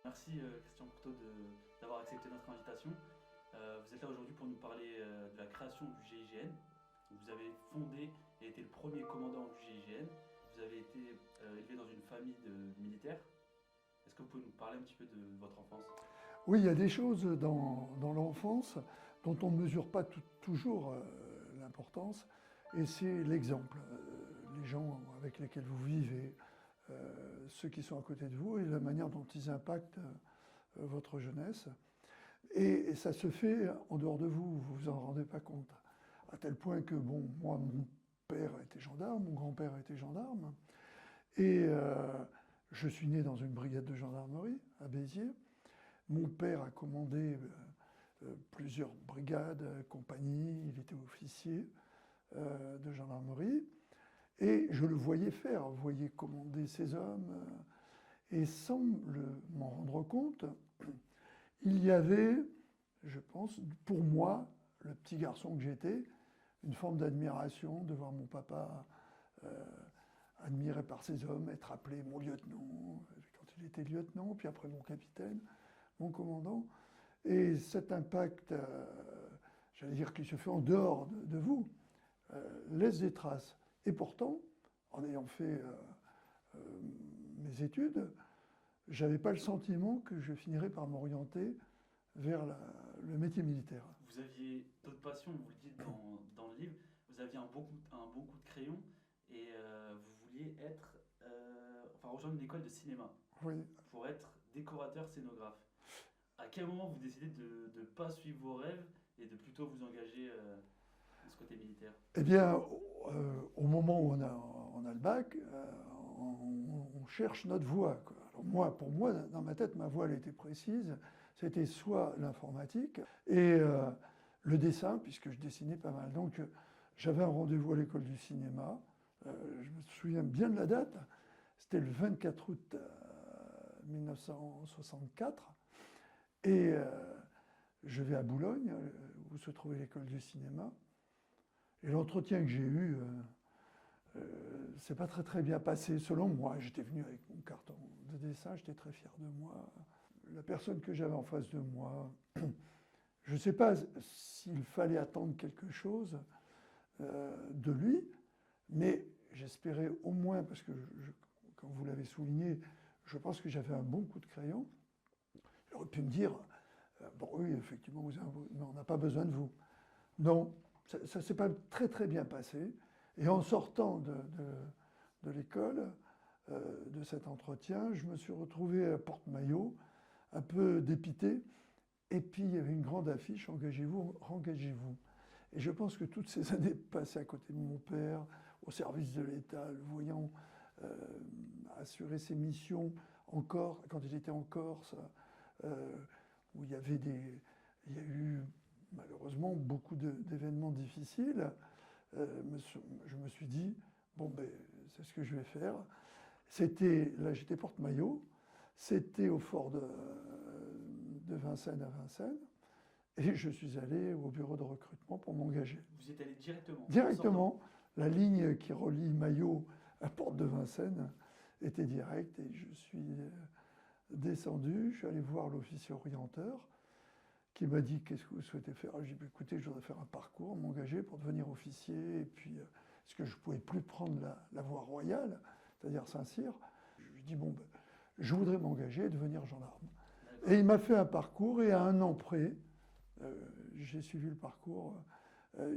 Merci Christian Courteau d'avoir accepté notre invitation. Vous êtes là aujourd'hui pour nous parler de la création du GIGN. Vous avez fondé et été le premier commandant du GIGN. Vous avez été élevé dans une famille de militaires. Est-ce que vous pouvez nous parler un petit peu de votre enfance? Oui, il y a des choses dans l'enfance dont on ne mesure pas toujours l'importance, et c'est l'exemple. Les gens avec lesquels vous vivez, ceux qui sont à côté de vous, et la manière dont ils impactent votre jeunesse. Et ça se fait en dehors de vous, vous vous en rendez pas compte. À tel point que, bon, moi, mon père était gendarme, mon grand-père était gendarme, et je suis né dans une brigade de gendarmerie à Béziers. Mon père a commandé plusieurs brigades, compagnies, il était officier de gendarmerie, et je le voyais faire, je voyais commander ces hommes, et sans m'en rendre compte, il y avait, je pense, pour moi, le petit garçon que j'étais, une forme d'admiration de voir mon papa admiré par ces hommes, être appelé mon lieutenant, quand il était lieutenant, puis après mon capitaine, mon commandant. Et cet impact, j'allais dire qu'il se fait en dehors de vous, laisse des traces. Et pourtant, en ayant fait euh, mes études, je n'avais pas le sentiment que je finirais par m'orienter vers le métier militaire. Vous aviez d'autres passions, vous le dites dans le livre. Vous aviez un bon coup de crayon et vous vouliez rejoindre une école de cinéma Oui. pour être décorateur scénographe. À quel moment vous décidez de ne pas suivre vos rêves et de plutôt vous engager dans ce côté militaire? Eh bien, au moment où on a le bac, on cherche notre voie, quoi. Alors moi, pour moi, dans ma tête, ma voie, elle était précise. C'était soit l'informatique et le dessin, puisque je dessinais pas mal. Donc, j'avais un rendez-vous à l'école du cinéma. Je me souviens bien de la date. C'était le 24 août 1964. Et je vais à Boulogne, où se trouvait l'école du cinéma. Et l'entretien que j'ai eu, c'est pas très bien passé, selon moi. J'étais venu avec mon carton de dessin, j'étais très fier de moi. La personne que j'avais en face de moi, je ne sais pas s'il fallait attendre quelque chose de lui, mais j'espérais au moins, parce que, comme vous l'avez souligné, je pense que j'avais un bon coup de crayon. Il aurait pu me dire, bon oui, effectivement, mais on n'a pas besoin de vous. Non, ça ne s'est pas très bien passé. Et en sortant de l'école, de cet entretien, je me suis retrouvé à Porte-Maillot, un peu dépité. Et puis il y avait une grande affiche, engagez-vous, engagez-vous. Et je pense que toutes ces années passées à côté de mon père, au service de l'État, le voyant euh, assurer ses missions encore, quand il était en Corse, euh, où il y a eu malheureusement beaucoup d'événements difficiles, je me suis dit, bon ben c'est ce que je vais faire. Là j'étais porte-maillot, c'était au fort de Vincennes à Vincennes, et je suis allé au bureau de recrutement pour m'engager. Vous y êtes allé directement, en sortant. Directement, la ligne qui relie Maillot à Porte de Vincennes était directe, et je suis descendu, je suis allé voir l'officier orienteur, qui m'a dit qu'est-ce que vous souhaitez faire. J'ai dit écoutez, je voudrais faire un parcours, m'engager pour devenir officier, et puis est-ce que je ne pouvais plus prendre la voie royale, c'est-à-dire Saint-Cyr. Je lui ai dit bon, ben, je voudrais m'engager et devenir gendarme. Et il m'a fait un parcours, et à un an près, j'ai suivi le parcours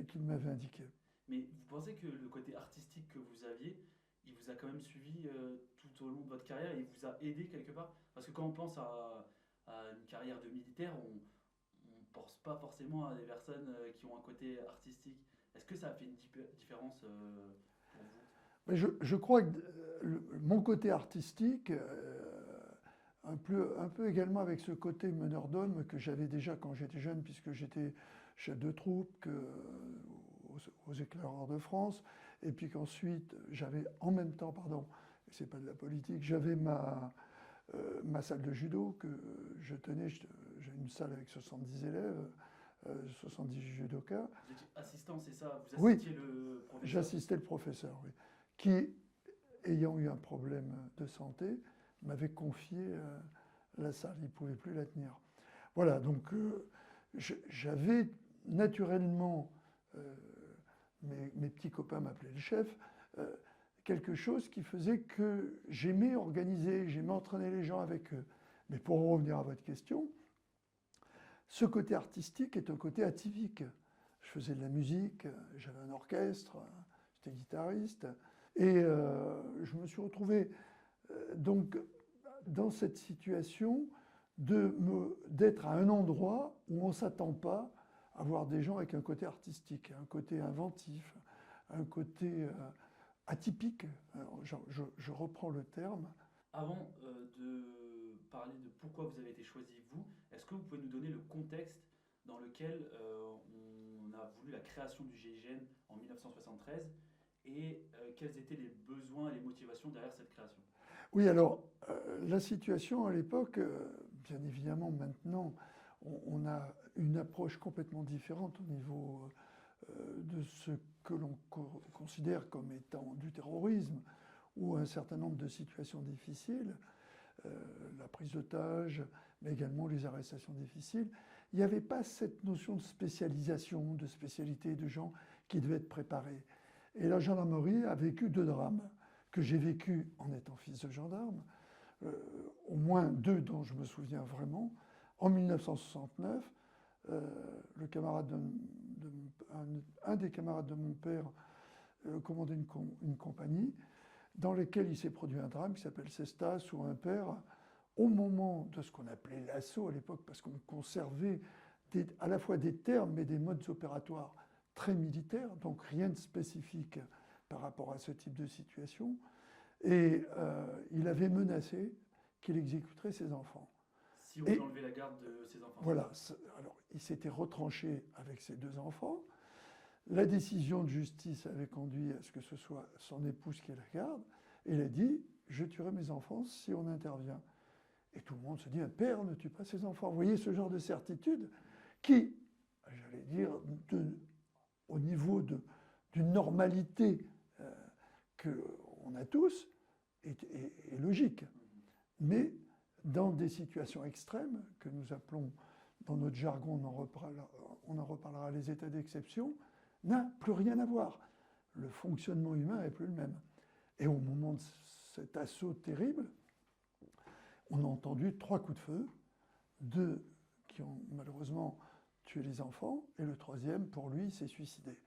qu'il m'avait indiqué. Mais vous pensez que le côté artistique que vous aviez, il vous a quand même suivi tout au long de votre carrière et il vous a aidé quelque part? Parce que quand on pense à une carrière de militaire, on ne pense pas forcément à des personnes qui ont un côté artistique. Est-ce que ça a fait une différence pour vous? Mais je crois que mon côté artistique, un peu également avec ce côté meneur d'hommes que j'avais déjà quand j'étais jeune, puisque j'étais chef de troupe aux Éclaireurs de France, et puis qu'ensuite j'avais en même temps, pardon, c'est pas de la politique, j'avais ma salle de judo que je tenais, j'ai une salle avec 70 élèves, 70 judokas. Vous étiez assistant, c'est ça? Vous Oui, assistiez le professeur? j'assistais le professeur, oui, qui, ayant eu un problème de santé, m'avait confié la salle, il ne pouvait plus la tenir. Voilà, donc j'avais naturellement, mes petits copains m'appelaient le chef, quelque chose qui faisait que j'aimais organiser, j'aimais entraîner les gens avec eux. Mais pour en revenir à votre question, ce côté artistique est un côté atypique. Je faisais de la musique, j'avais un orchestre, j'étais guitariste, et je me suis retrouvé donc dans cette situation d'être à un endroit où on ne s'attend pas à voir des gens avec un côté artistique, un côté inventif, un côté atypique. Alors, je reprends le terme. Avant de parler de pourquoi vous avez été choisi vous, est-ce que vous pouvez nous donner le contexte dans lequel on a voulu la création du GIGN en 1973 et quels étaient les besoins et les motivations derrière cette création? Oui, alors, la situation à l'époque, bien évidemment, maintenant, on a une approche complètement différente au niveau de ce que l'on considère comme étant du terrorisme ou un certain nombre de situations difficiles, la prise d'otages, mais également les arrestations difficiles. Il n'y avait pas cette notion de spécialisation, de spécialité, de gens qui devaient être préparés. Et la gendarmerie a vécu 2 drames que j'ai vécu en étant fils de gendarme, au moins 2 dont je me souviens vraiment. En 1969, un des camarades de mon père commandait une compagnie dans laquelle il s'est produit un drame qui s'appelle Cestas, où un père, au moment de ce qu'on appelait l'assaut à l'époque, parce qu'on conservait à la fois des termes mais des modes opératoires très militaires, donc rien de spécifique par rapport à ce type de situation, et il avait menacé qu'il exécuterait ses enfants. Si on veut enlever la garde de ses enfants. Voilà, alors il s'était retranché avec ses 2 enfants. La décision de justice avait conduit à ce que ce soit son épouse qui ait la garde. Et il a dit, je tuerai mes enfants si on intervient. Et tout le monde se dit, un père ne tue pas ses enfants. Vous voyez ce genre de certitude qui, j'allais dire, au niveau d'une normalité qu'on a tous, est logique. Mais dans des situations extrêmes, que nous appelons, dans notre jargon, on en reparlera les états d'exception, n'a plus rien à voir. Le fonctionnement humain n'est plus le même. Et au moment de cet assaut terrible, on a entendu 3 coups de feu, 2 qui ont malheureusement tué les enfants, et le 3e, pour lui, s'est suicidé.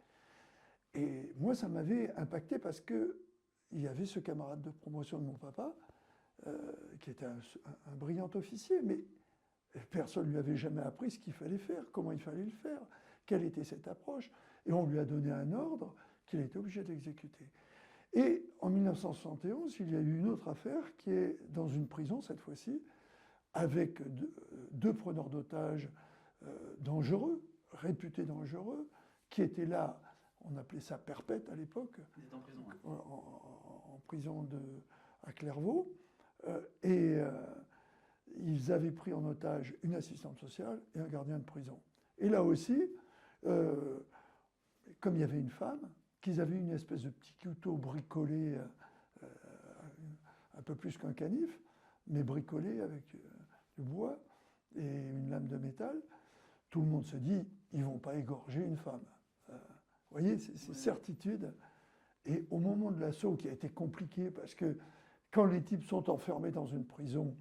Et moi, ça m'avait impacté parce qu'il y avait ce camarade de promotion de mon papa, qui était un brillant officier, mais personne ne lui avait jamais appris ce qu'il fallait faire, comment il fallait le faire, quelle était cette approche. Et on lui a donné un ordre qu'il était obligé d'exécuter. Et en 1971, il y a eu une autre affaire qui est dans une prison, cette fois-ci, avec 2 preneurs d'otages dangereux, réputés dangereux, qui étaient là, on appelait ça perpète à l'époque, en prison, ouais. en prison à Clairvaux, et ils avaient pris en otage une assistante sociale et un gardien de prison. Et là aussi, comme il y avait une femme, qu'ils avaient une espèce de petit couteau bricolé, un peu plus qu'un canif, mais bricolé avec du bois et une lame de métal, tout le monde se dit, ils ne vont pas égorger une femme. Vous voyez, c'est certitude. Et au moment de l'assaut, qui a été compliqué, parce que quand les types sont enfermés dans une prison,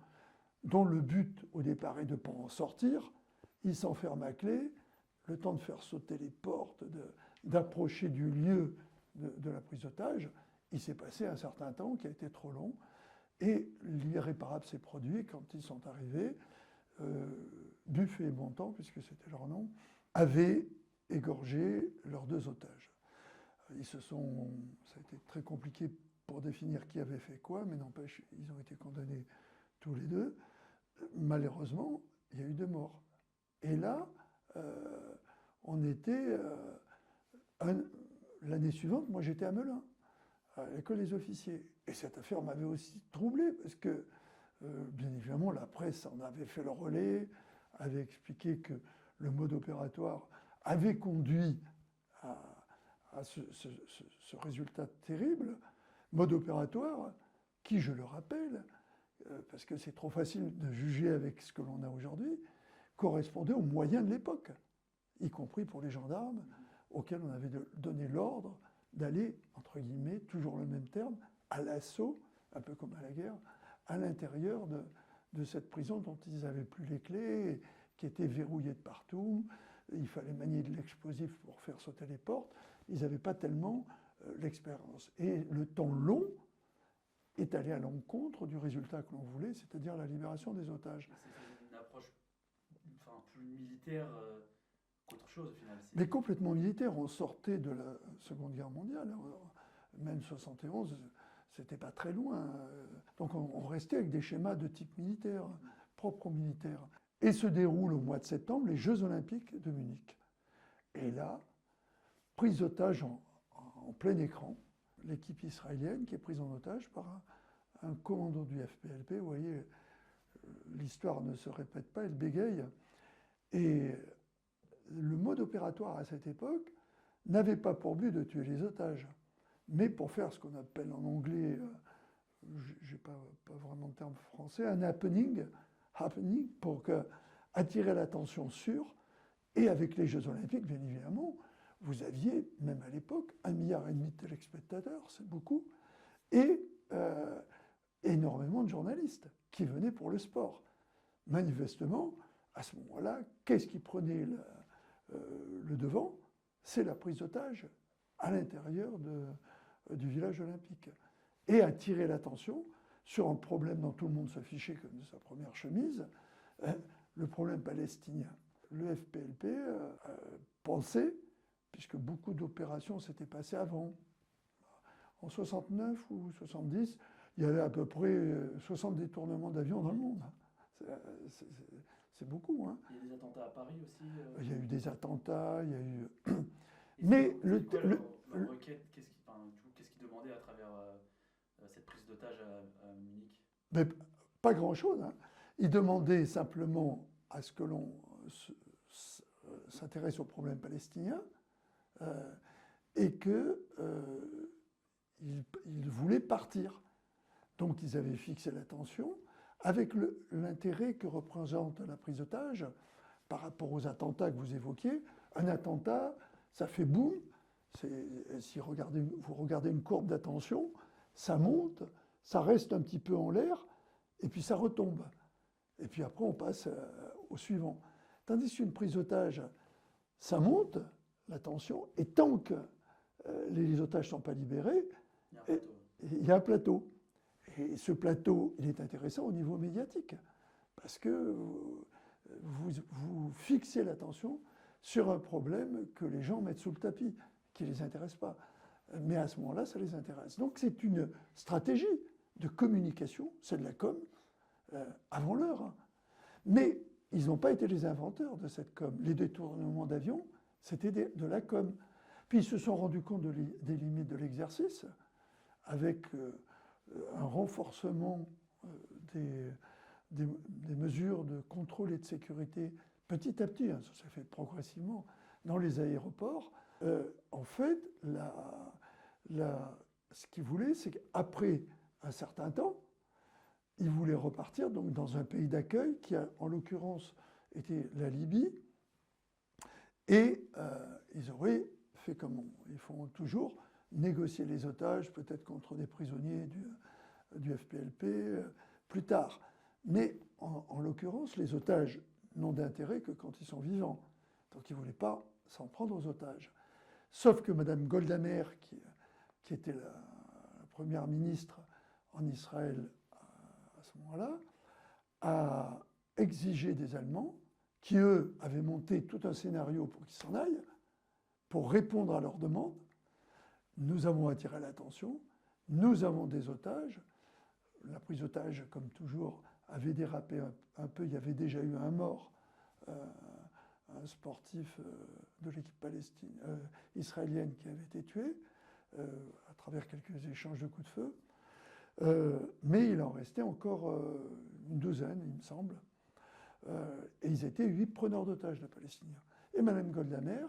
dont le but au départ est de ne pas en sortir, ils s'enferment à clé, le temps de faire sauter les portes, d'approcher du lieu de la prise d'otage, il s'est passé un certain temps qui a été trop long, et l'irréparable s'est produit quand ils sont arrivés. Buffet et Bontemps, puisque c'était leur nom, avaient égorgé leurs 2 otages. Ça a été très compliqué pour définir qui avait fait quoi, mais n'empêche, ils ont été condamnés tous les 2. Malheureusement, il y a eu 2 morts. Et là, on était... l'année suivante, moi j'étais à Melun, à l'école des officiers. Et cette affaire m'avait aussi troublé, parce que, bien évidemment, la presse en avait fait le relais, avait expliqué que le mode opératoire avait conduit à ce résultat terrible. Mode opératoire qui, je le rappelle, parce que c'est trop facile de juger avec ce que l'on a aujourd'hui, correspondait aux moyens de l'époque, y compris pour les gendarmes, auxquels on avait donné l'ordre d'aller, entre guillemets, toujours le même terme, à l'assaut, un peu comme à la guerre, à l'intérieur de cette prison dont ils n'avaient plus les clés, qui était verrouillée de partout. Il fallait manier de l'explosif pour faire sauter les portes. Ils n'avaient pas tellement l'expérience. Et le temps long est allé à l'encontre du résultat que l'on voulait, c'est-à-dire la libération des otages. C'est une approche plus militaire qu'autre chose au final. Mais complètement militaire. On sortait de la Seconde Guerre mondiale. Même 71, c'était pas très loin. Donc on restait avec des schémas de type militaire, propres aux militaires. Et se déroulent au mois de septembre les Jeux Olympiques de Munich. Et là, prise d'otage en plein écran, l'équipe israélienne qui est prise en otage par un commando du FPLP. Vous voyez, l'histoire ne se répète pas, elle bégaye. Et le mode opératoire à cette époque n'avait pas pour but de tuer les otages, mais pour faire ce qu'on appelle en anglais, je n'ai pas vraiment de terme français, un happening pour attirer l'attention sur, et avec les Jeux Olympiques, bien évidemment, vous aviez, même à l'époque, 1,5 milliard de téléspectateurs, c'est beaucoup, et énormément de journalistes qui venaient pour le sport. Manifestement, à ce moment-là, qu'est-ce qui prenait le devant? C'est la prise d'otage à l'intérieur du village olympique. Et attirer l'attention sur un problème dont tout le monde se fichait comme de sa première chemise, le problème palestinien. Le FPLP pensait, puisque beaucoup d'opérations s'étaient passées avant, en 69 ou 70, il y avait à peu près 60 détournements d'avions dans le monde. C'est beaucoup. Hein. Il y a des attentats à Paris aussi. Il y a eu des attentats, il y a eu... Mais leur requête, qu'est-ce qu'ils demandaient à travers cette prise d'otage à Munich? Mais pas grand-chose. Hein. Ils demandaient simplement à ce que l'on s'intéresse au problème palestinien et qu'ils voulaient partir. Donc ils avaient fixé l'attention avec l'intérêt que représente la prise d'otage par rapport aux attentats que vous évoquiez. Un attentat, ça fait boum. Si vous regardez une courbe d'attention, ça monte, ça reste un petit peu en l'air, et puis ça retombe. Et puis après, on passe au suivant. Tandis qu'une prise d'otage, ça monte, la tension, et tant que les otages ne sont pas libérés, il y a un plateau. Et ce plateau, il est intéressant au niveau médiatique, parce que vous fixez l'attention sur un problème que les gens mettent sous le tapis, qui ne les intéresse pas. Mais à ce moment-là, ça les intéresse. Donc c'est une stratégie de communication, c'est de la com, avant l'heure. Hein. Mais ils n'ont pas été les inventeurs de cette com. Les détournements d'avions, c'était de la com. Puis ils se sont rendus compte des limites de l'exercice, avec un renforcement des mesures de contrôle et de sécurité petit à petit, hein, ça s'est fait progressivement dans les aéroports. En fait, ce qu'ils voulaient, c'est qu'après un certain temps, ils voulaient repartir donc, dans un pays d'accueil qui, en l'occurrence, était la Libye. Et ils auraient fait comme ils font toujours, négocier les otages, peut-être contre des prisonniers du FPLP, plus tard. Mais en l'occurrence, les otages n'ont d'intérêt que quand ils sont vivants. Donc ils ne voulaient pas s'en prendre aux otages. Sauf que Mme Golda Meir, qui était la première ministre en Israël à ce moment-là, a exigé des Allemands, qui eux avaient monté tout un scénario pour qu'ils s'en aillent, pour répondre à leurs demandes. Nous avons attiré l'attention, nous avons des otages. La prise d'otages, comme toujours, avait dérapé un peu. Il y avait déjà eu un mort, un sportif de l'équipe israélienne qui avait été tué à travers quelques échanges de coups de feu. Mais il en restait encore une douzaine, il me semble. Et ils étaient 8 preneurs d'otages, les Palestiniens. Et Mme Golda Meir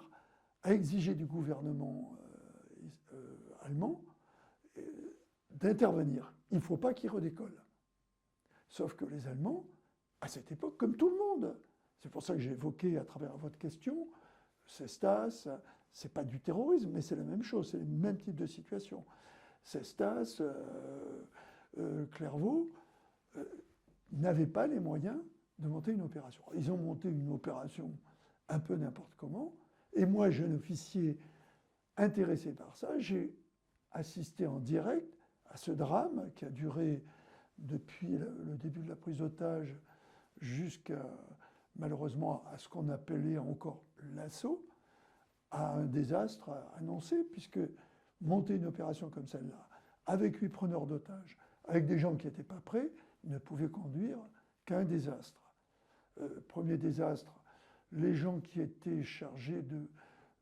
a exigé du gouvernement allemand d'intervenir. Il ne faut pas qu'il redécolle. Sauf que les Allemands, à cette époque, comme tout le monde, c'est pour ça que j'ai évoqué à travers votre question, Cestas, c'est pas du terrorisme, mais c'est la même chose, c'est le même type de situation. Cestas, Clairvaux, n'avaient pas les moyens de monter une opération. Ils ont monté une opération un peu n'importe comment, et moi, jeune officier intéressé par ça, j'ai assisté en direct à ce drame qui a duré depuis le début de la prise d'otage jusqu'à, malheureusement, à ce qu'on appelait encore l'assaut, à un désastre annoncé, puisque monter une opération comme celle-là, avec 8 preneurs d'otages, avec des gens qui n'étaient pas prêts, ne pouvait conduire qu'à un désastre. Premier désastre, les gens qui étaient chargés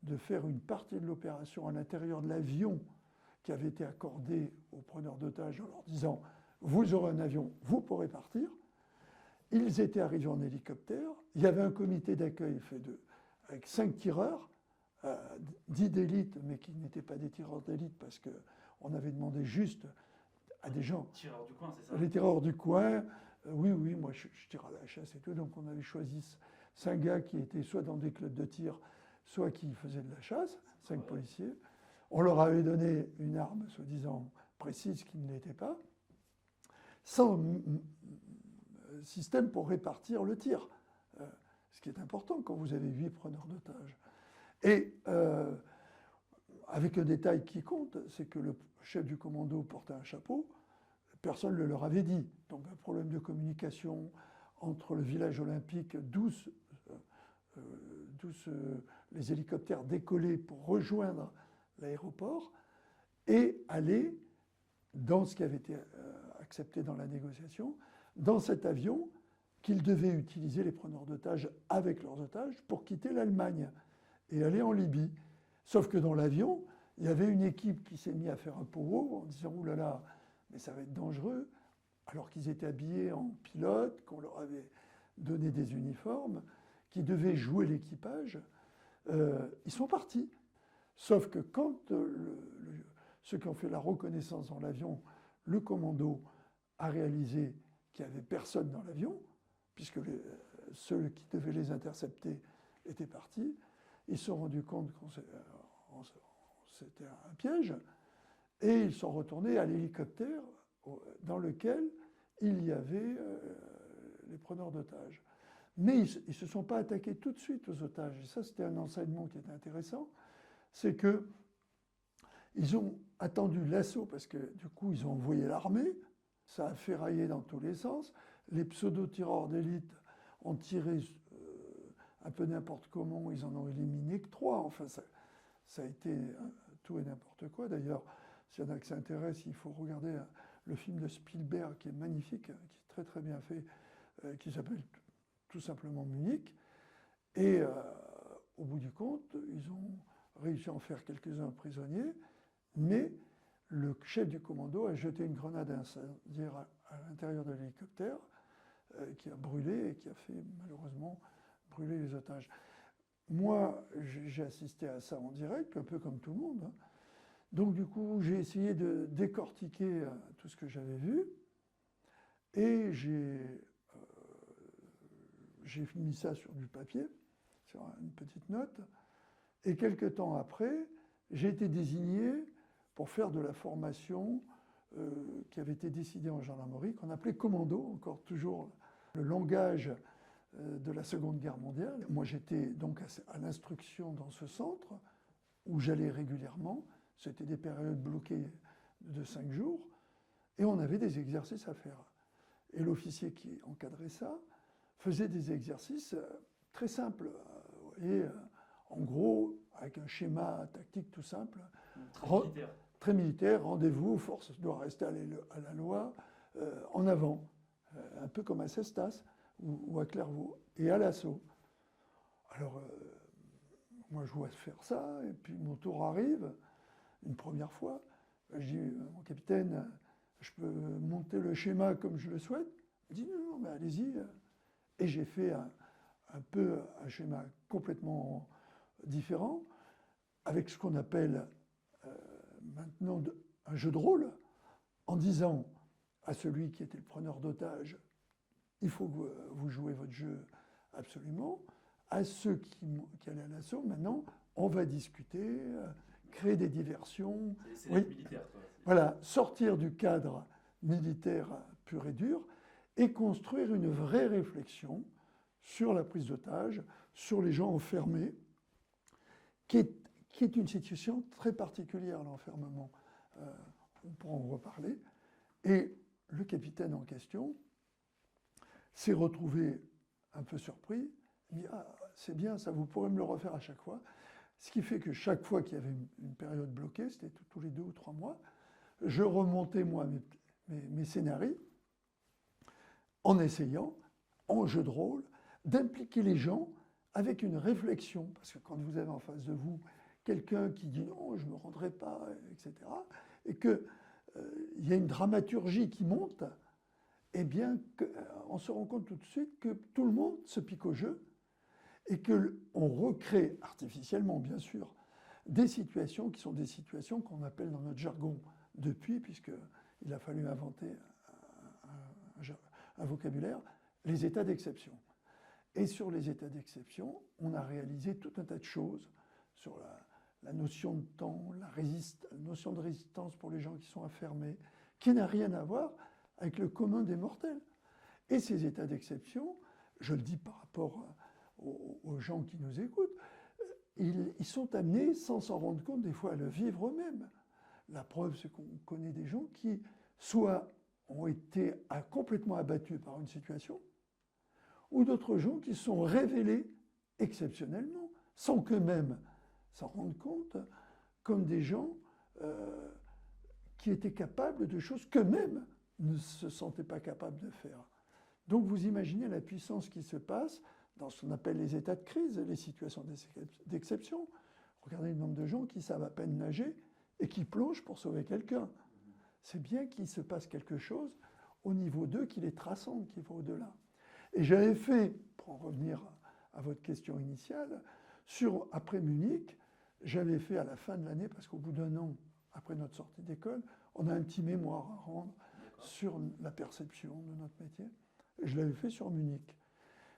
de faire une partie de l'opération à l'intérieur de l'avion qui avait été accordé aux preneurs d'otages en leur disant « vous aurez un avion, vous pourrez partir ». Ils étaient arrivés en hélicoptère. Il y avait un comité d'accueil avec 5 tireurs, 10 d'élite, mais qui n'étaient pas des tireurs d'élite parce qu'on avait demandé juste à des gens. Tireurs du coin, c'est ça? Les tireurs du coin, oui, moi je tire à la chasse et tout. Donc on avait choisi 5 gars qui étaient soit dans des clubs de tir, soit qui faisaient de la chasse, 5 policiers. On leur avait donné une arme, soi-disant précise, qui ne l'était pas, sans système pour répartir le tir. Ce qui est important quand vous avez 8 preneurs d'otages. Et avec un détail qui compte, c'est que le chef du commando portait un chapeau, personne ne le leur avait dit. Donc un problème de communication entre le village olympique, d'où les hélicoptères décollaient pour rejoindre l'aéroport, et aller dans ce qui avait été accepté dans la négociation, dans cet avion qu'ils devaient utiliser les preneurs d'otages avec leurs otages pour quitter l'Allemagne et aller en Libye. Sauf que dans l'avion, il y avait une équipe qui s'est mise à faire un powo en disant « Ouh là là, mais ça va être dangereux », alors qu'ils étaient habillés en pilote, qu'on leur avait donné des uniformes, qui devaient jouer l'équipage. Ils sont partis. Sauf que quand ceux qui ont fait la reconnaissance dans l'avion, le commando a réalisé qu'il n'y avait personne dans l'avion, puisque ceux qui devaient les intercepter étaient partis, ils se sont rendus compte que c'était un piège, et ils sont retournés à l'hélicoptère dans lequel il y avait les preneurs d'otages. Mais ils ne se sont pas attaqués tout de suite aux otages. Et ça, c'était un enseignement qui était intéressant. C'est qu'ils ont attendu l'assaut, parce que du coup, ils ont envoyé l'armée. Ça a ferraillé dans tous les sens. Les pseudo-tireurs d'élite ont tiré un peu n'importe comment. Ils en ont éliminé que 3. Enfin, ça a été tout et n'importe quoi. D'ailleurs, s'il y en a qui s'intéressent, il faut regarder le film de Spielberg, qui est magnifique, qui est très très bien fait, qui s'appelle tout simplement Munich. Et au bout du compte, ils ont réussi à en faire quelques-uns prisonniers, mais le chef du commando a jeté une grenade incendiaire à l'intérieur de l'hélicoptère qui a brûlé et qui a fait malheureusement brûler les otages. Moi, j'ai assisté à ça en direct, un peu comme tout le monde. Hein. Donc du coup, j'ai essayé de décortiquer tout ce que j'avais vu et j'ai mis ça sur du papier, sur une petite note. Et quelques temps après, j'ai été désigné pour faire de la formation qui avait été décidée en gendarmerie, qu'on appelait commando, encore toujours le langage de la Seconde Guerre mondiale. Moi, j'étais donc à l'instruction dans ce centre où j'allais régulièrement. C'était des périodes bloquées de 5 jours. Et on avait des exercices à faire. Et l'officier qui encadrait ça faisait des exercices très simples. Vous voyez, en gros, avec un schéma tactique tout simple. Très militaire. Très militaire, rendez-vous, force doit rester à la loi, en avant. Un peu comme à Cestas ou à Clairvaux, et à l'assaut. Alors, moi, je vois faire ça, et puis mon tour arrive, une première fois. Je dis, mon capitaine, je peux monter le schéma comme je le souhaite? Il dit, non, mais allez-y. Et j'ai fait un peu un schéma complètement différent, avec ce qu'on appelle maintenant un jeu de rôle, en disant à celui qui était le preneur d'otages, il faut que vous jouez votre jeu absolument. À ceux qui allaient à l'assaut, maintenant, on va discuter, créer des diversions. C'est Oui. l'être militaire, quoi. Voilà, sortir du cadre militaire pur et dur et construire une vraie réflexion sur la prise d'otages, sur les gens enfermés, qui est une situation très particulière, l'enfermement. On pourra en reparler. Et le capitaine en question s'est retrouvé un peu surpris. Il dit, ah, c'est bien, ça, vous pourrez me le refaire à chaque fois. Ce qui fait que chaque fois qu'il y avait une période bloquée, c'était tous les 2 ou 3 mois, je remontais, moi, mes scénarios en essayant, en jeu de rôle, d'impliquer les gens avec une réflexion. Parce que quand vous avez en face de vous quelqu'un qui dit non, je ne me rendrai pas, etc., et qu'il y a une dramaturgie qui monte, eh bien, on se rend compte tout de suite que tout le monde se pique au jeu et qu'on recrée artificiellement, bien sûr, des situations qui sont des situations qu'on appelle dans notre jargon depuis, puisqu'il a fallu inventer un vocabulaire, les états d'exception. Et sur les états d'exception, on a réalisé tout un tas de choses sur la notion de temps, la notion de résistance pour les gens qui sont enfermés, qui n'a rien à voir avec le commun des mortels. Et ces états d'exception, je le dis par rapport aux gens qui nous écoutent, ils sont amenés, sans s'en rendre compte, des fois à le vivre eux-mêmes. La preuve, c'est qu'on connaît des gens qui, soit ont été complètement abattus par une situation, ou d'autres gens qui se sont révélés exceptionnellement, sans qu'eux-mêmes s'en rendent compte, comme des gens qui étaient capables de choses qu'eux-mêmes ne se sentaient pas capables de faire. Donc vous imaginez la puissance qui se passe dans ce qu'on appelle les états de crise, les situations d'exception. Regardez le nombre de gens qui savent à peine nager et qui plongent pour sauver quelqu'un. C'est bien qu'il se passe quelque chose au niveau d'eux qui les transcende, qui va au-delà. Et j'avais fait, pour en revenir à votre question initiale, après Munich, j'avais fait à la fin de l'année, parce qu'au bout d'1 an, après notre sortie d'école, on a un petit mémoire à rendre sur la perception de notre métier. Et je l'avais fait sur Munich.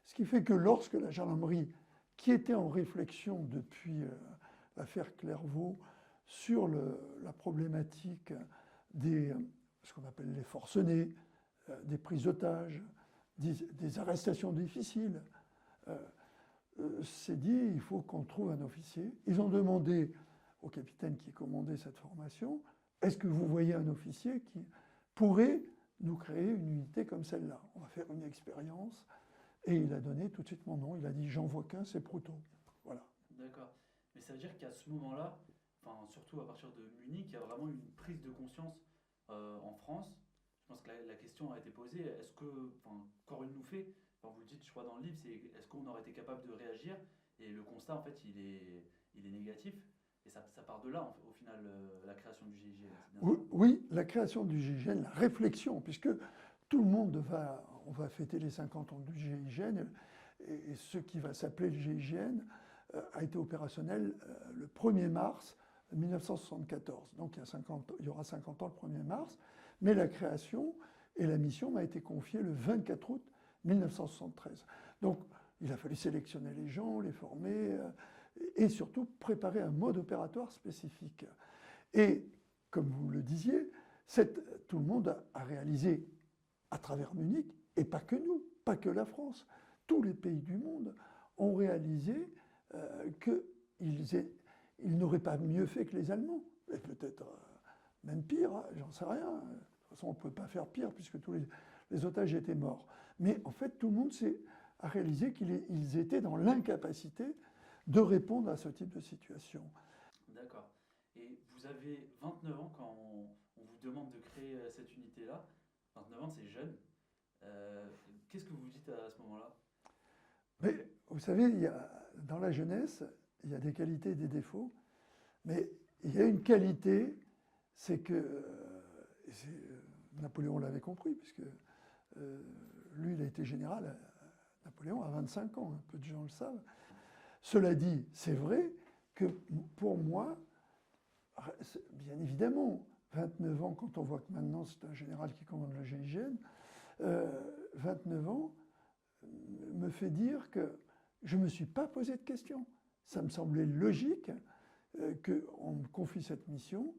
Ce qui fait que lorsque la gendarmerie, qui était en réflexion depuis l'affaire Clairvaux sur la problématique ce qu'on appelle les forcenés, des prises d'otages, des arrestations difficiles, s'est dit il faut qu'on trouve un officier. Ils ont demandé au capitaine qui commandait cette formation, est-ce que vous voyez un officier qui pourrait nous créer une unité comme celle-là? On va faire une expérience. Et il a donné tout de suite mon nom. Il a dit j'en vois qu'un, c'est Proutot. Voilà. D'accord. Mais ça veut dire qu'à ce moment-là, enfin, surtout à partir de Munich, il y a vraiment une prise de conscience en France. Je pense que la question a été posée, est-ce que, enfin, Corinne nous fait, enfin, vous le dites, je crois, dans le livre, c'est est-ce qu'on aurait été capable de réagir? Et le constat, en fait, il est négatif. Et ça part de là, au final, la création du GIGN. Oui, la création du GIGN, la réflexion, puisque tout le monde on va fêter les 50 ans du GIGN, et ce qui va s'appeler le GIGN a été opérationnel le 1er mars 1974. Donc il y aura 50 ans le 1er mars, mais la création et la mission m'a été confiée le 24 août 1973. Donc il a fallu sélectionner les gens, les former, et surtout préparer un mode opératoire spécifique. Et comme vous le disiez, tout le monde a réalisé à travers Munich, et pas que nous, pas que la France, tous les pays du monde ont réalisé qu'ils n'auraient pas mieux fait que les Allemands, et peut-être même pire, j'en sais rien. De toute façon, on ne peut pas faire pire puisque tous les otages étaient morts. Mais en fait, tout le monde a réalisé qu'ils étaient dans l'incapacité de répondre à ce type de situation. D'accord. Et vous avez 29 ans quand on vous demande de créer cette unité-là. 29 ans, c'est jeune. Qu'est-ce que vous dites à ce moment-là? Mais vous savez, dans la jeunesse, il y a des qualités et des défauts. Mais il y a une qualité, c'est que Napoléon l'avait compris, puisque lui, il a été général, Napoléon, à 25 ans. Peu de gens le savent. Cela dit, c'est vrai que pour moi, bien évidemment, 29 ans, quand on voit que maintenant c'est un général qui commande le GIGN, 29 ans me fait dire que je ne me suis pas posé de questions. Ça me semblait logique qu'on me confie cette mission.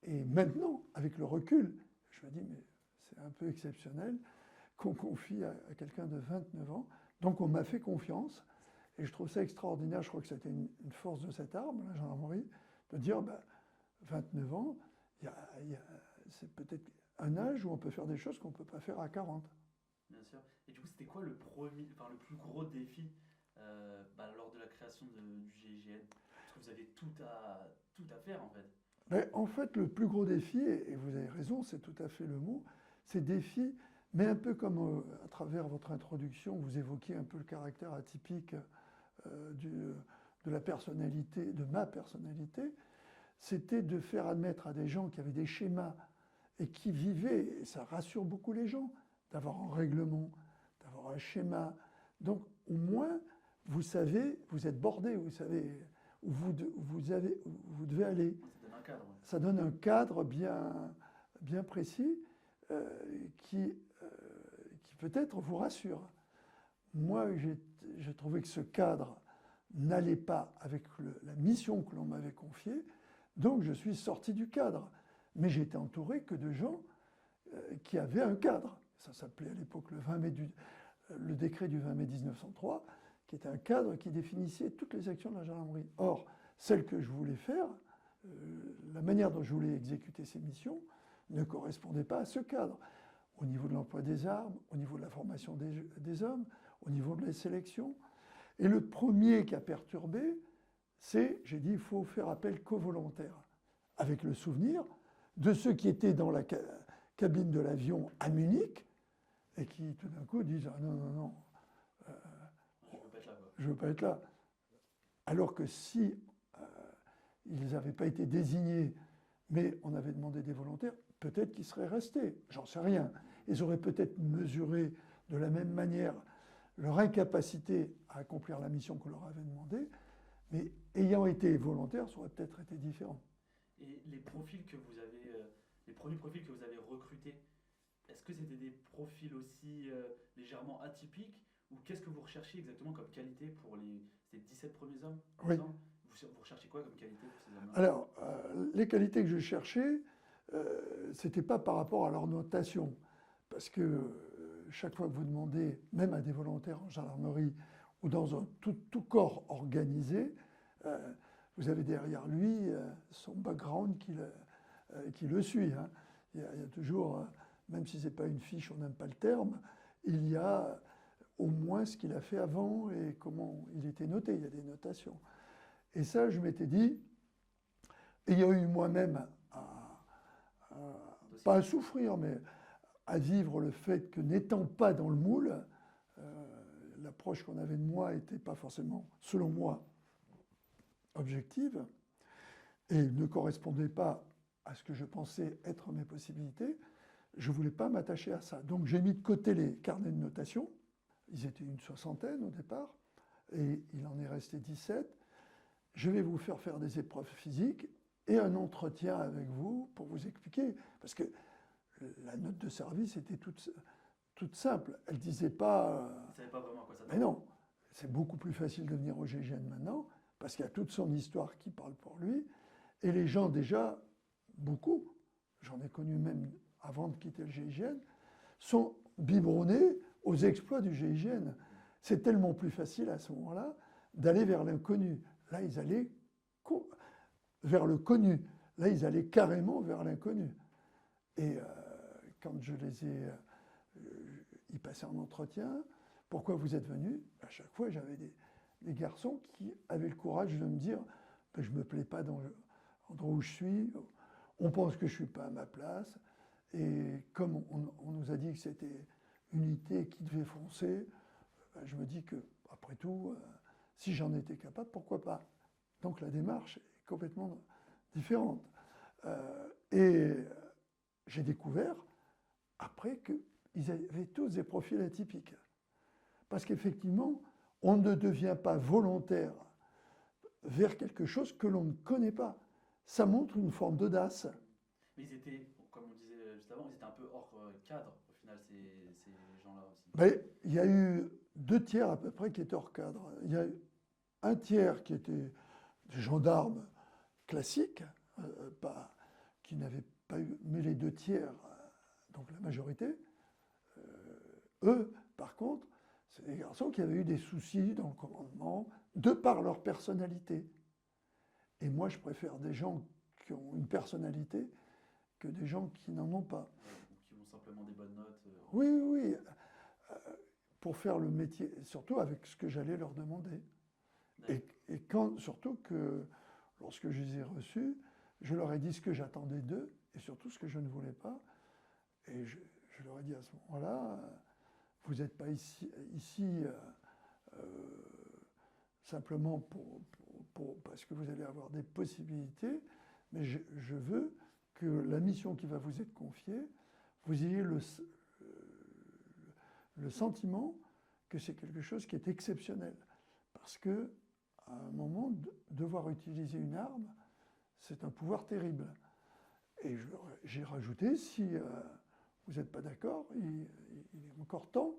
Et maintenant, avec le recul, je me dis, mais c'est un peu exceptionnel qu'on confie à quelqu'un de 29 ans. Donc on m'a fait confiance. Et je trouve ça extraordinaire. Je crois que c'était une force de cette arme, la gendarmerie, de dire, 29 ans, c'est peut-être un âge où on peut faire des choses qu'on ne peut pas faire à 40. Bien sûr. Et du coup, c'était quoi le plus gros défi lors de la création du GIGN? Parce que vous avez tout à faire en fait. Mais en fait, le plus gros défi, et vous avez raison, c'est tout à fait le mot, c'est défi, mais un peu comme à travers votre introduction, vous évoquiez un peu le caractère atypique de la personnalité, de ma personnalité, c'était de faire admettre à des gens qui avaient des schémas et qui vivaient, et ça rassure beaucoup les gens, d'avoir un règlement, d'avoir un schéma. Donc au moins, vous savez, vous êtes bordé, vous savez où vous devez aller. Ça donne un cadre. Ouais. Ça donne un cadre bien précis qui peut-être vous rassure. Moi, j'ai trouvé que ce cadre n'allait pas avec la mission que l'on m'avait confiée, donc je suis sorti du cadre. Mais j'étais entouré que de gens qui avaient un cadre. Ça s'appelait à l'époque le décret du 20 mai 1903, qui était un cadre qui définissait toutes les actions de la gendarmerie. Or, celle que je voulais faire, la manière dont je voulais exécuter ces missions, ne correspondait pas à ce cadre. Au niveau de l'emploi des armes, au niveau de la formation des hommes, au niveau de la sélection. Et le premier qui a perturbé, j'ai dit, il faut faire appel qu'aux volontaires, avec le souvenir de ceux qui étaient dans la cabine de l'avion à Munich et qui tout d'un coup disent ah non, je ne veux pas être là. Alors que si ils n'avaient pas été désignés, mais on avait demandé des volontaires, peut-être qu'ils seraient restés, j'en sais rien. Ils auraient peut-être mesuré de la même manière leur incapacité à accomplir la mission qu'on leur avait demandée, mais ayant été volontaires, ça aurait peut-être été différent. Et les profils que vous avez, les premiers profils que vous avez recrutés, est-ce que c'était des profils aussi légèrement atypiques ou qu'est-ce que vous recherchiez exactement comme qualité pour ces 17 premiers hommes? Oui. Vous recherchez quoi comme qualité pour ces hommes-là? Alors, les qualités que je cherchais, ce n'était pas par rapport à leur notation, parce que chaque fois que vous demandez, même à des volontaires en gendarmerie ou dans un tout corps organisé, vous avez derrière lui son background qui le suit. Hein. Il y a toujours, même si ce n'est pas une fiche, on n'aime pas le terme, il y a au moins ce qu'il a fait avant et comment il était noté, il y a des notations. Et ça, je m'étais dit, ayant eu moi-même pas à souffrir, mais à vivre le fait que n'étant pas dans le moule, l'approche qu'on avait de moi n'était pas forcément, selon moi, objective et ne correspondait pas à ce que je pensais être mes possibilités, je ne voulais pas m'attacher à ça. Donc j'ai mis de côté les carnets de notation, ils étaient une soixantaine au départ, et il en est resté 17. Je vais vous faire des épreuves physiques et un entretien avec vous pour vous expliquer, parce que la note de service était toute simple. Elle ne disait pas... Vous ne savez pas vraiment à quoi ça mais non, c'est beaucoup plus facile de venir au GIGN maintenant, parce qu'il y a toute son histoire qui parle pour lui, et les gens déjà, beaucoup, j'en ai connu même avant de quitter le GIGN, sont biberonnés aux exploits du GIGN. C'est tellement plus facile à ce moment-là d'aller vers l'inconnu. Là, ils allaient vers le connu. Là, ils allaient carrément vers l'inconnu. Et quand je les ai... ils passaient en entretien. Pourquoi vous êtes venus? À chaque fois, j'avais des garçons qui avaient le courage de me dire je ne me plais pas dans l'endroit où je suis, on pense que je ne suis pas à ma place. Et comme on nous a dit que c'était une unité qui devait foncer, je me dis que, après tout, si j'en étais capable, pourquoi pas? Donc la démarche est complètement différente. Et j'ai découvert, après, qu'ils avaient tous des profils atypiques. Parce qu'effectivement, on ne devient pas volontaire vers quelque chose que l'on ne connaît pas. Ça montre une forme d'audace. Mais ils étaient, comme on disait juste avant, ils étaient un peu hors cadre, au final. ces gens-là aussi? Ben, il y a eu 2 tiers à peu près qui étaient hors cadre. Il y a eu un tiers qui étaient des gendarmes classiques, qui n'avaient pas eu, mais les 2 tiers, donc la majorité, eux, par contre, c'est des garçons qui avaient eu des soucis dans le commandement, de par leur personnalité. Et moi, je préfère des gens qui ont une personnalité que des gens qui n'en ont pas. Ou qui ont simplement des bonnes notes. Oui, oui, oui, pour faire le métier, surtout avec ce que j'allais leur demander. Et quand, surtout que lorsque je les ai reçus, je leur ai dit ce que j'attendais d'eux et surtout ce que je ne voulais pas. Et je leur ai dit à ce moment-là, vous n'êtes pas ici simplement parce que vous allez avoir des possibilités, mais je veux que la mission qui va vous être confiée, vous ayez le sentiment que c'est quelque chose qui est exceptionnel. Parce que à un moment, devoir utiliser une arme, c'est un pouvoir terrible. Et j'ai rajouté, si vous n'êtes pas d'accord, il est encore temps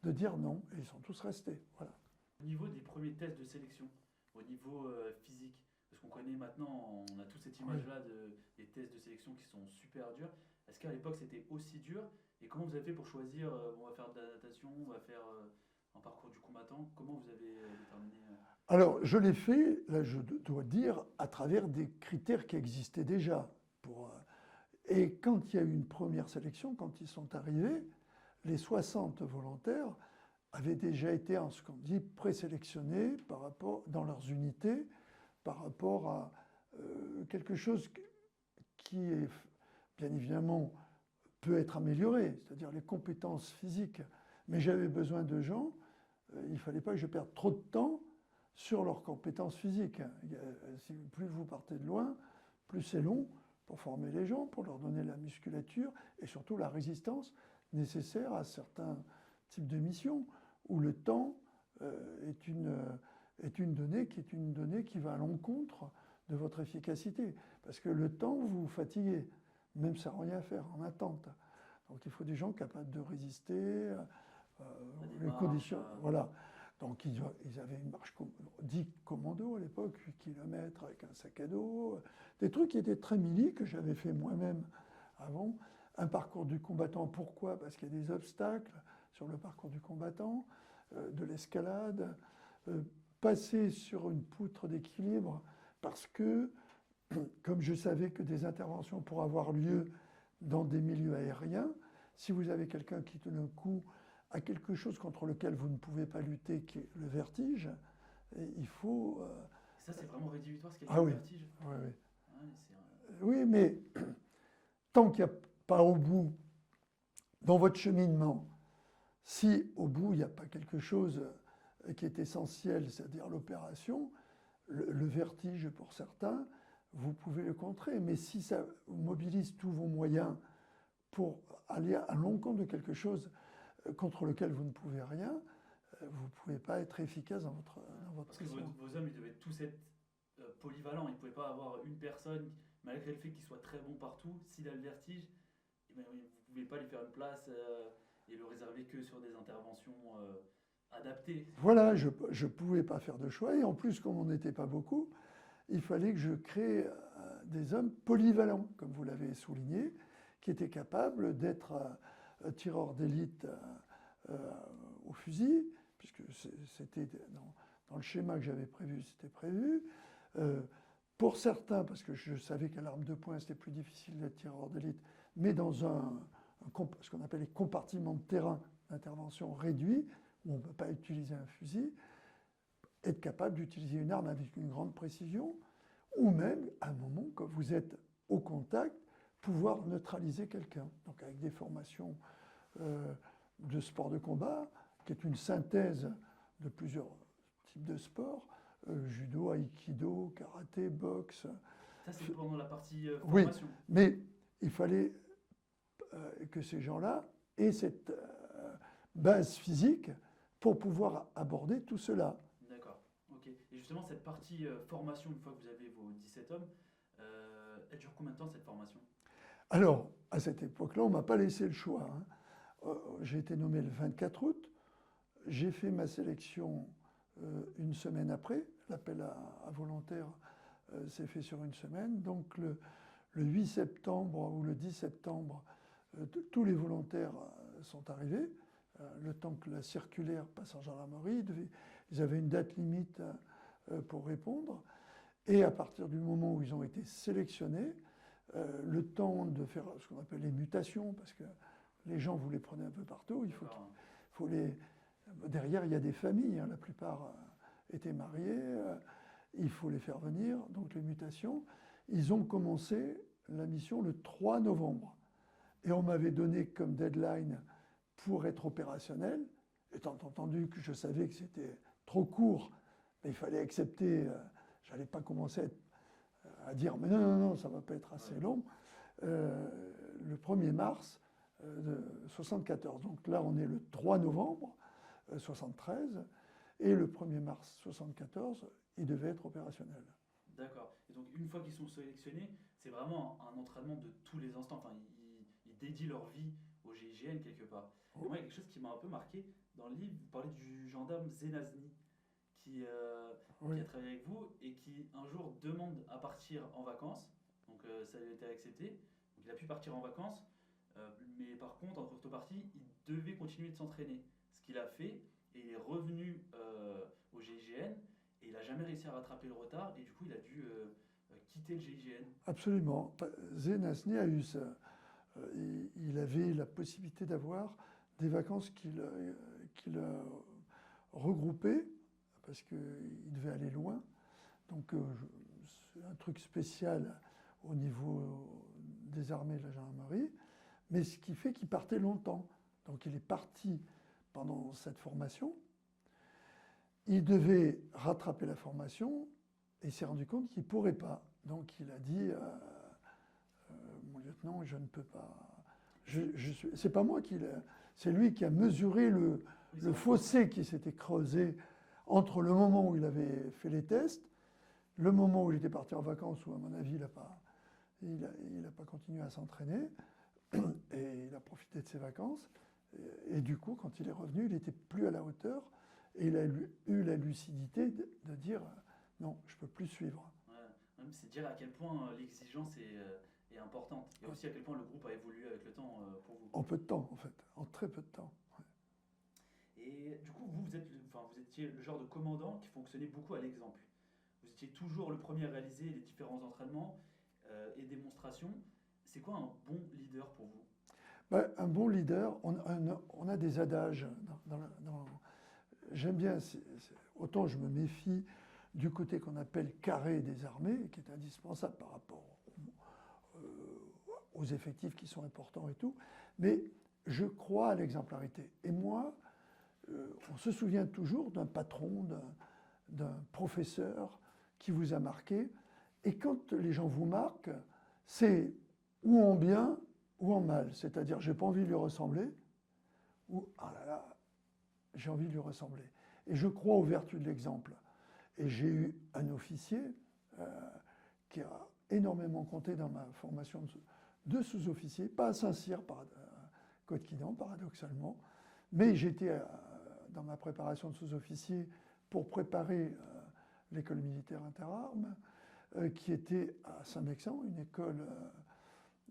de dire non. Et ils sont tous restés. Voilà. Au niveau des premiers tests de sélection, au niveau physique, parce qu'on connaît maintenant, on a toute cette image-là des tests de sélection qui sont super durs. Est-ce qu'à l'époque c'était aussi dur? Et comment vous avez fait pour choisir, on va faire de la natation, on va faire un parcours du combattant? Comment vous avez déterminé Alors, je l'ai fait, là je dois dire, à travers des critères qui existaient déjà. Et quand il y a eu une première sélection, quand ils sont arrivés, les 60 volontaires avaient déjà été, en ce qu'on dit, présélectionnés par rapport, dans leurs unités, par rapport à quelque chose qui est, bien évidemment, peut être amélioré, c'est-à-dire les compétences physiques. Mais j'avais besoin de gens, il ne fallait pas que je perde trop de temps sur leurs compétences physiques. Plus vous partez de loin, plus c'est long pour former les gens, pour leur donner la musculature et surtout la résistance nécessaire à certains types de missions où le temps est une donnée qui va à l'encontre de votre efficacité. Parce que le temps, vous vous fatiguez, même sans rien faire, en attente. Donc il faut des gens capables de résister, les conditions. Voilà. Donc ils avaient une marche 10 commando à l'époque, 8 km avec un sac à dos, des trucs qui étaient très milli, que j'avais fait moi-même avant. Un parcours du combattant, pourquoi? Parce qu'il y a des obstacles sur le parcours du combattant, de l'escalade, passer sur une poutre d'équilibre, parce que, comme je savais que des interventions pourraient avoir lieu dans des milieux aériens, si vous avez quelqu'un qui tout d'un coup a quelque chose contre lequel vous ne pouvez pas lutter, qui est le vertige, et il faut... Ça, c'est vraiment rédhibitoire, ce qu'il y a Ah le oui, vertige. oui, oui. Ouais, Oui, mais tant qu'il n'y a pas au bout, dans votre cheminement, si au bout il n'y a pas quelque chose qui est essentiel, c'est-à-dire l'opération, le vertige pour certains, vous pouvez le contrer. Mais si ça mobilise tous vos moyens pour aller à l'encontre de quelque chose contre lequel vous ne pouvez rien, vous ne pouvez pas être efficace dans votre parce que mission. vos hommes, ils devaient tous être polyvalents. Ils ne pouvaient pas avoir une personne, malgré le fait qu'il soit très bon partout, s'il a le vertige, eh ben, vous ne pouvez pas lui faire une place et le réserver que sur des interventions adaptées. Voilà, je ne pouvais pas faire de choix. Et en plus, comme on n'était pas beaucoup, il fallait que je crée des hommes polyvalents, comme vous l'avez souligné, qui étaient capables d'être tireurs d'élite au fusil, puisque c'était dans le schéma que j'avais prévu, c'était prévu. Pour certains, parce que je savais qu'à l'arme de poing, c'était plus difficile d'être tireur d'élite, mais dans ce qu'on appelle les compartiments de terrain d'intervention réduits, où on ne peut pas utiliser un fusil, être capable d'utiliser une arme avec une grande précision, ou même, à un moment, quand vous êtes au contact, pouvoir neutraliser quelqu'un. Donc avec des formations de sport de combat, qui est une synthèse de plusieurs types de sports, judo, aïkido, karaté, boxe. Ça, c'est pendant la partie Oui, formation. mais il fallait que ces gens-là aient cette base physique pour pouvoir aborder tout cela. D'accord, ok. Et justement, cette partie formation, une fois que vous avez vos 17 hommes, elle dure combien de temps cette formation? Alors, à cette époque-là, on ne m'a pas laissé le choix. Hein. J'ai été nommé le 24 août. J'ai fait ma sélection une semaine après. L'appel à volontaires s'est fait sur une semaine. Donc le 8 septembre ou le 10 septembre, tous les volontaires sont arrivés. Le temps que la circulaire passe en gendarmerie, ils avaient une date limite pour répondre. Et à partir du moment où ils ont été sélectionnés, le temps de faire ce qu'on appelle les mutations, parce que les gens, vous les prenez un peu partout, faut les... Derrière, il y a des familles, hein, la plupart étaient mariés, il faut les faire venir, donc les mutations. Ils ont commencé la mission le 3 novembre. Et on m'avait donné comme deadline pour être opérationnel, étant entendu que je savais que c'était trop court, mais il fallait accepter, je n'allais pas commencer à dire mais non, ça ne va pas être assez long, le 1er mars de 74. Donc là, on est le 3 novembre 73, et le 1er mars 74, il devait être opérationnel. D'accord. Et donc, une fois qu'ils sont sélectionnés, c'est vraiment un entraînement de tous les instants. Enfin, ils dédient leur vie au GIGN quelque part. Et moi, il y a quelque chose qui m'a un peu marqué. Dans le livre, vous parlez du gendarme Zenazni qui a travaillé avec vous et qui, un jour, demande à partir en vacances. Donc, ça lui a été accepté. Donc, il a pu partir en vacances. Mais par contre, en contrepartie, il devait continuer de s'entraîner. Ce qu'il a fait, et il est revenu au GIGN. Et il n'a jamais réussi à rattraper le retard, et du coup, il a dû quitter le GIGN. Absolument. Zenazni a eu ça. Il avait la possibilité d'avoir des vacances qu'il regroupait, parce qu'il devait aller loin. Donc, c'est un truc spécial au niveau des armées de la gendarmerie, mais ce qui fait qu'il partait longtemps. Donc, il est parti pendant cette formation. Il devait rattraper la formation et il s'est rendu compte qu'il ne pourrait pas. Donc il a dit mon lieutenant, je ne peux pas. C'est pas moi c'est lui qui a mesuré le fossé qui s'était creusé entre le moment où il avait fait les tests, le moment où il était parti en vacances, où à mon avis il n'a pas continué à s'entraîner, et il a profité de ses vacances. Et du coup, quand il est revenu, il n'était plus à la hauteur. Et il a eu la lucidité de dire non, je ne peux plus suivre. Ouais, c'est dire à quel point l'exigence est importante. Et aussi à quel point le groupe a évolué avec le temps pour vous. En peu de temps, en fait. En très peu de temps. Ouais. Et du coup, vous étiez le genre de commandant qui fonctionnait beaucoup à l'exemple. Vous étiez toujours le premier à réaliser les différents entraînements et démonstrations. C'est quoi un bon leader pour vous? Un bon leader, on a des adages j'aime bien, autant je me méfie du côté qu'on appelle carré des armées, qui est indispensable par rapport aux effectifs qui sont importants et tout, mais je crois à l'exemplarité. Et moi, on se souvient toujours d'un patron, d'un professeur qui vous a marqué, et quand les gens vous marquent, c'est ou en bien ou en mal, c'est-à-dire j'ai pas envie de lui ressembler, ou ah là là, j'ai envie de lui ressembler. Et je crois aux vertus de l'exemple. Et j'ai eu un officier qui a énormément compté dans ma formation de sous-officier, pas à Saint-Cyr, Côte-Quinan, paradoxalement, mais j'étais dans ma préparation de sous-officier pour préparer l'école militaire interarmes, qui était à Saint-Mexan, une école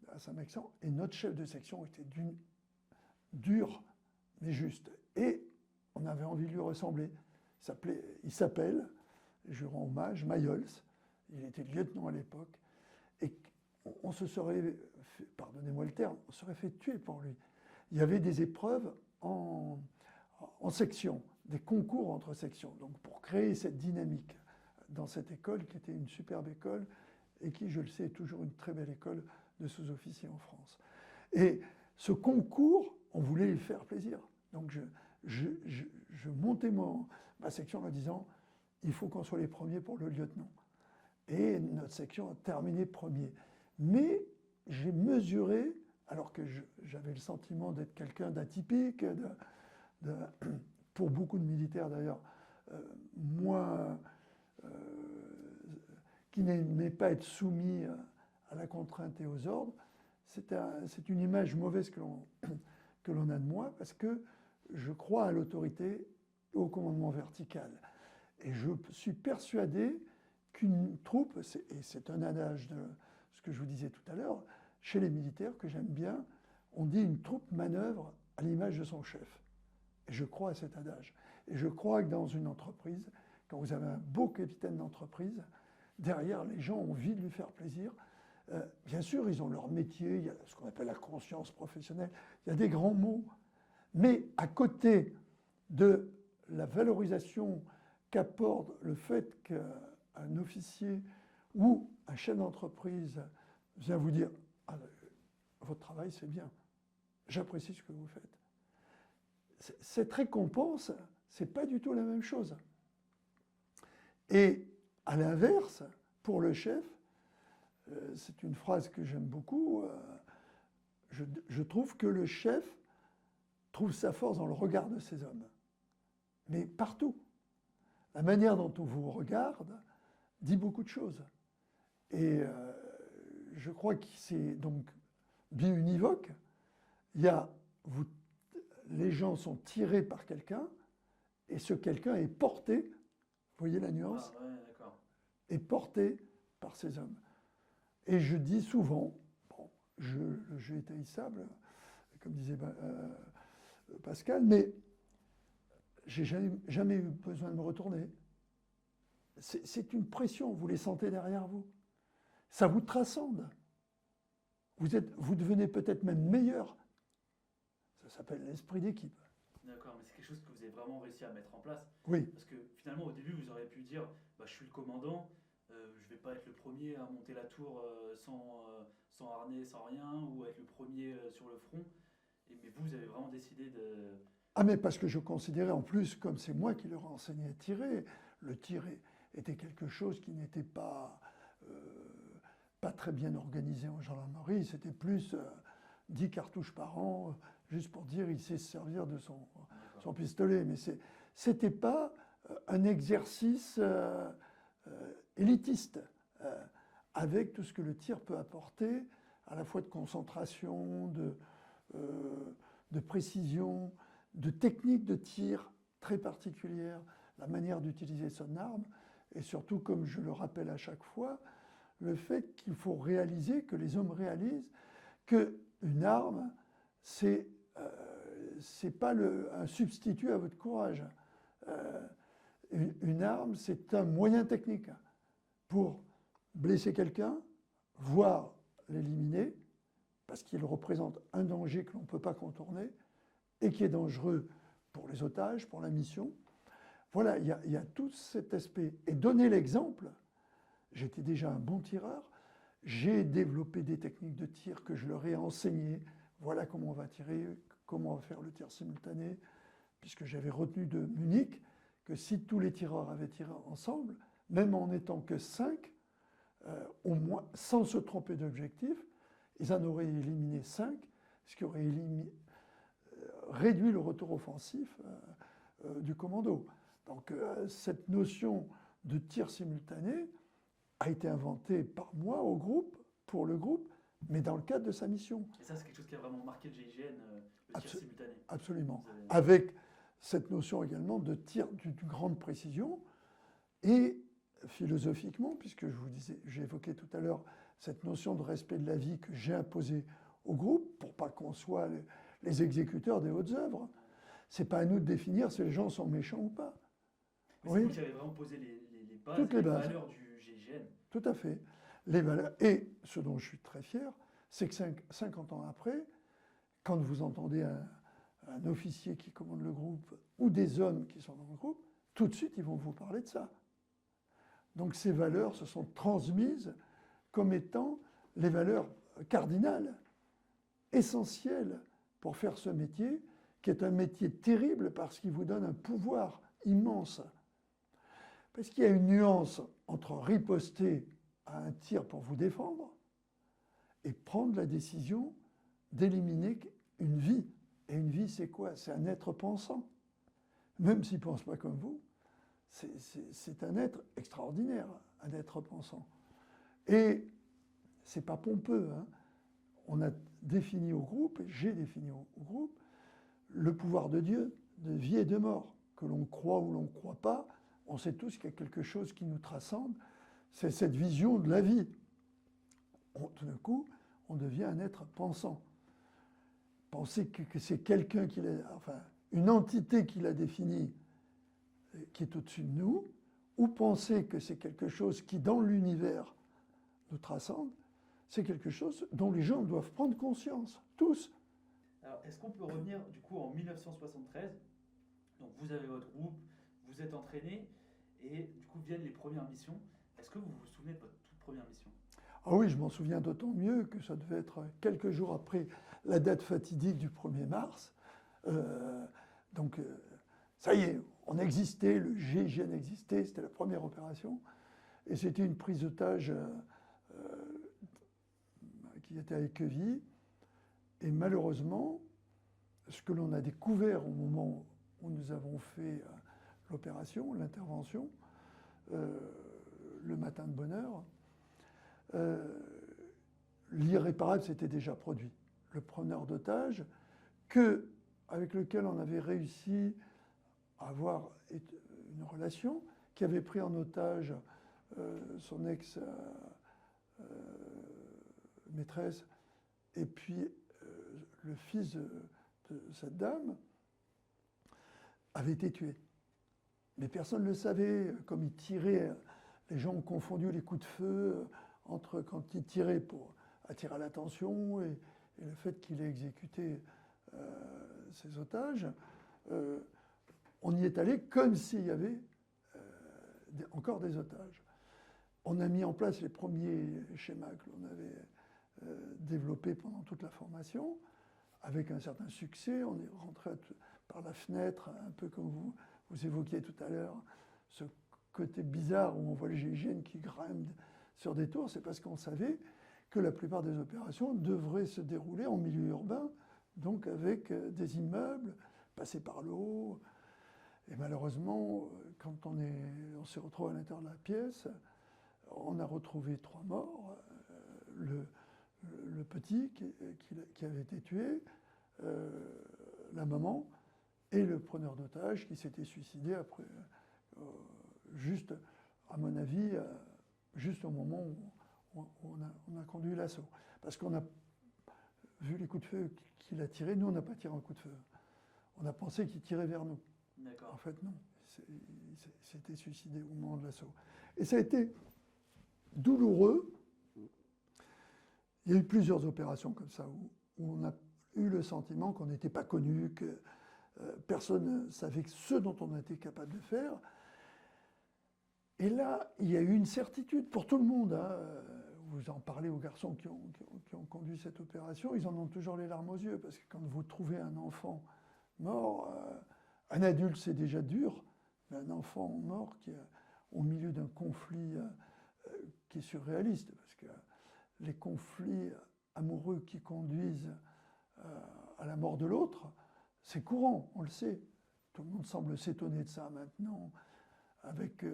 à Saint-Mexan, et notre chef de section était dur, mais juste. Et on avait envie de lui ressembler. Il s'appelle, je rends hommage, Mayols. Il était lieutenant à l'époque. Et on se serait, pardonnez-moi le terme, on serait fait tuer pour lui. Il y avait des épreuves en section, des concours entre sections, donc pour créer cette dynamique dans cette école qui était une superbe école et qui, je le sais, est toujours une très belle école de sous-officiers en France. Et ce concours, on voulait lui faire plaisir. Donc je montais ma section en disant il faut qu'on soit les premiers pour le lieutenant. Et notre section a terminé premier. Mais j'ai mesuré, alors que j'avais le sentiment d'être quelqu'un d'atypique, pour beaucoup de militaires d'ailleurs, qui n'aimait pas être soumis à la contrainte et aux ordres. C'est une image mauvaise que l'on a de moi, parce que je crois à l'autorité et au commandement vertical. Et je suis persuadé qu'une troupe, et c'est un adage de ce que je vous disais tout à l'heure, chez les militaires que j'aime bien, on dit une troupe manœuvre à l'image de son chef. Et je crois à cet adage. Et je crois que dans une entreprise, quand vous avez un beau capitaine d'entreprise, derrière, les gens ont envie de lui faire plaisir. Bien sûr, ils ont leur métier, il y a ce qu'on appelle la conscience professionnelle, il y a des grands mots. Mais à côté de la valorisation qu'apporte le fait qu'un officier ou un chef d'entreprise vient vous dire ah, votre travail c'est bien, j'apprécie ce que vous faites. Cette récompense, ce n'est pas du tout la même chose. Et à l'inverse, pour le chef, c'est une phrase que j'aime beaucoup, je trouve que le chef trouve sa force dans le regard de ses hommes. Mais partout. La manière dont on vous regarde dit beaucoup de choses. Et je crois que c'est donc bien univoque. Il y a, les gens sont tirés par quelqu'un, et ce quelqu'un est porté, vous voyez la nuance, est porté par ces hommes. Et je dis souvent, bon, le jeu est haïssable, comme disait Pascal, mais j'ai jamais eu besoin de me retourner. C'est une pression, vous les sentez derrière vous. Ça vous transcende. Vous devenez peut-être même meilleur. Ça s'appelle l'esprit d'équipe. D'accord, mais c'est quelque chose que vous avez vraiment réussi à mettre en place. Oui. Parce que finalement, au début, vous auriez pu dire bah, je suis le commandant, je ne vais pas être le premier à monter la tour sans harnais, sans rien, ou être le premier sur le front. Mais vous avez vraiment décidé de. Ah, mais parce que je considérais en plus, comme c'est moi qui leur ai enseigné à tirer, le tir était quelque chose qui n'était pas très bien organisé en gendarmerie. C'était plus 10 cartouches par an, juste pour dire il sait se servir de son pistolet. Mais c'était pas un exercice élitiste, avec tout ce que le tir peut apporter, à la fois de concentration, de précision, de technique de tir très particulière, la manière d'utiliser son arme, et surtout, comme je le rappelle à chaque fois, le fait qu'il faut réaliser, que les hommes réalisent, qu'une arme, c'est pas un substitut à votre courage. Une arme, c'est un moyen technique pour blesser quelqu'un, voire l'éliminer, parce qu'il représente un danger que l'on ne peut pas contourner, et qui est dangereux pour les otages, pour la mission. Voilà, il y a tout cet aspect. Et donner l'exemple, j'étais déjà un bon tireur, j'ai développé des techniques de tir que je leur ai enseignées. Voilà comment on va tirer, comment on va faire le tir simultané, puisque j'avais retenu de Munich que si tous les tireurs avaient tiré ensemble, même en n'étant que 5, au moins, sans se tromper d'objectif, ils en auraient éliminé 5, ce qui aurait réduit le retour offensif du commando. Donc cette notion de tir simultané a été inventée par moi au groupe, pour le groupe, mais dans le cadre de sa mission. Et ça, c'est quelque chose qui a vraiment marqué le GIGN, le tir simultané. Absolument. Avec cette notion également de tir d'une grande précision et philosophiquement, puisque j'ai évoqué tout à l'heure cette notion de respect de la vie que j'ai imposée au groupe pour pas qu'on soit les exécuteurs des hautes œuvres. C'est pas à nous de définir si les gens sont méchants ou pas. Mais c'est vous qui avez vraiment posé les bases, toutes les bases. Valeurs du GIGN. Tout à fait. Les valeurs. Et ce dont je suis très fier, c'est que 50 ans après, quand vous entendez un officier qui commande le groupe ou des hommes qui sont dans le groupe, tout de suite, ils vont vous parler de ça. Donc ces valeurs se sont transmises comme étant les valeurs cardinales, essentielles pour faire ce métier, qui est un métier terrible parce qu'il vous donne un pouvoir immense. Parce qu'il y a une nuance entre riposter à un tir pour vous défendre et prendre la décision d'éliminer une vie. Et une vie, c'est quoi? C'est un être pensant. Même s'il ne pense pas comme vous, c'est un être extraordinaire, un être pensant. Et ce n'est pas pompeux. Hein. On a défini au groupe, et j'ai défini au groupe, le pouvoir de Dieu, de vie et de mort, que l'on croit ou l'on ne croit pas, on sait tous qu'il y a quelque chose qui nous transcende, c'est cette vision de la vie. Tout d'un coup, on devient un être pensant. Penser que c'est quelqu'un qui l'a, enfin, une entité qui l'a défini, qui est au-dessus de nous, ou penser que c'est quelque chose qui, dans l'univers, nous transcende, c'est quelque chose dont les gens doivent prendre conscience, tous. Alors, est-ce qu'on peut revenir du coup en 1973? Donc, vous avez votre groupe, vous êtes entraîné, et du coup viennent les premières missions. Est-ce que vous vous souvenez de votre toute première mission? Ah oui, je m'en souviens d'autant mieux que ça devait être quelques jours après la date fatidique du 1er mars. Donc, ça y est, on existait, le GIGN existait, c'était la première opération. Et c'était une prise d'otage qui était à Équevilly. Et malheureusement, ce que l'on a découvert au moment où nous avons fait l'opération, l'intervention, le matin de bonne heure, l'irréparable s'était déjà produit. Le preneur d'otages, avec lequel on avait réussi à avoir une relation, qui avait pris en otage son ex-maîtresse et puis le fils de cette dame, avait été tué. Mais personne ne le savait. Comme il tirait, les gens ont confondu les coups de feu entre quand il tirait pour attirer l'attention et le fait qu'il ait exécuté ses otages. On y est allé comme s'il y avait encore des otages. On a mis en place les premiers schémas que l'on avait développés pendant toute la formation, avec un certain succès. On est rentré par la fenêtre, un peu comme vous évoquiez tout à l'heure, ce côté bizarre où on voit le GIGN qui grimpe sur des tours. C'est parce qu'on savait que la plupart des opérations devraient se dérouler en milieu urbain, donc avec des immeubles, passer par le haut. Et malheureusement, quand on s'est retrouvé à l'intérieur de la pièce, on a retrouvé 3 morts. Le petit qui avait été tué, la maman, et le preneur d'otages qui s'était suicidé après, juste, à mon avis, juste au moment où on a conduit l'assaut. Parce qu'on a vu les coups de feu qu'il a tirés, nous on n'a pas tiré un coup de feu. On a pensé qu'il tirait vers nous. En fait, non. Il s'était suicidé au moment de l'assaut. Et ça a été douloureux. Il y a eu plusieurs opérations comme ça où on a eu le sentiment qu'on n'était pas connu, que personne ne savait ce dont on était capable de faire. Et là, il y a eu une certitude pour tout le monde. Hein. Vous en parlez aux garçons qui ont conduit cette opération, ils en ont toujours les larmes aux yeux, parce que quand vous trouvez un enfant mort, un adulte c'est déjà dur, mais un enfant mort qui est au milieu d'un conflit qui est surréaliste, parce que les conflits amoureux qui conduisent à la mort de l'autre, c'est courant, on le sait. Tout le monde semble s'étonner de ça maintenant, avec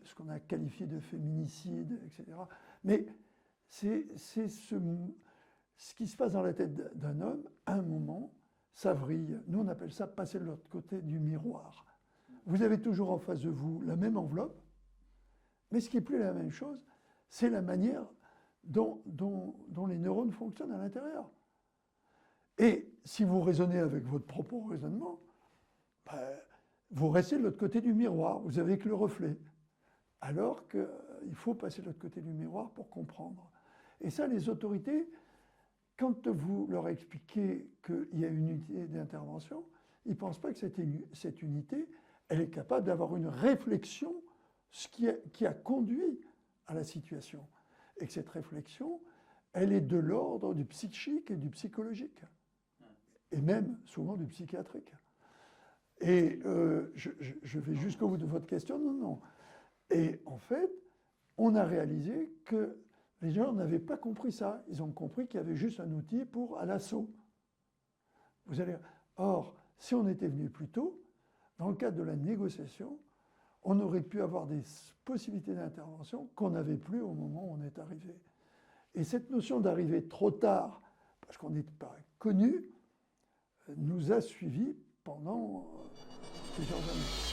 ce qu'on a qualifié de féminicide, etc. Mais c'est ce qui se passe dans la tête d'un homme, à un moment, ça vrille. Nous, on appelle ça passer de l'autre côté du miroir. Vous avez toujours en face de vous la même enveloppe, mais ce qui n'est plus la même chose, c'est la manière dont les neurones fonctionnent à l'intérieur. Et si vous raisonnez avec votre propre raisonnement, vous restez de l'autre côté du miroir, vous avez que le reflet. Alors qu'il faut passer de l'autre côté du miroir pour comprendre. Et ça, les autorités, quand vous leur expliquez qu'il y a une unité d'intervention, ils ne pensent pas que cette unité, elle est capable d'avoir une réflexion qui a conduit à la situation. Et que cette réflexion, elle est de l'ordre du psychique et du psychologique. Et même souvent du psychiatrique. Et je vais jusqu'au bout de votre question. Non. Et en fait, on a réalisé que les gens n'avaient pas compris ça. Ils ont compris qu'il y avait juste un outil pour à l'assaut. Or, si on était venu plus tôt, dans le cadre de la négociation, on aurait pu avoir des possibilités d'intervention qu'on n'avait plus au moment où on est arrivé. Et cette notion d'arriver trop tard, parce qu'on n'est pas connu, nous a suivis pendant plusieurs années.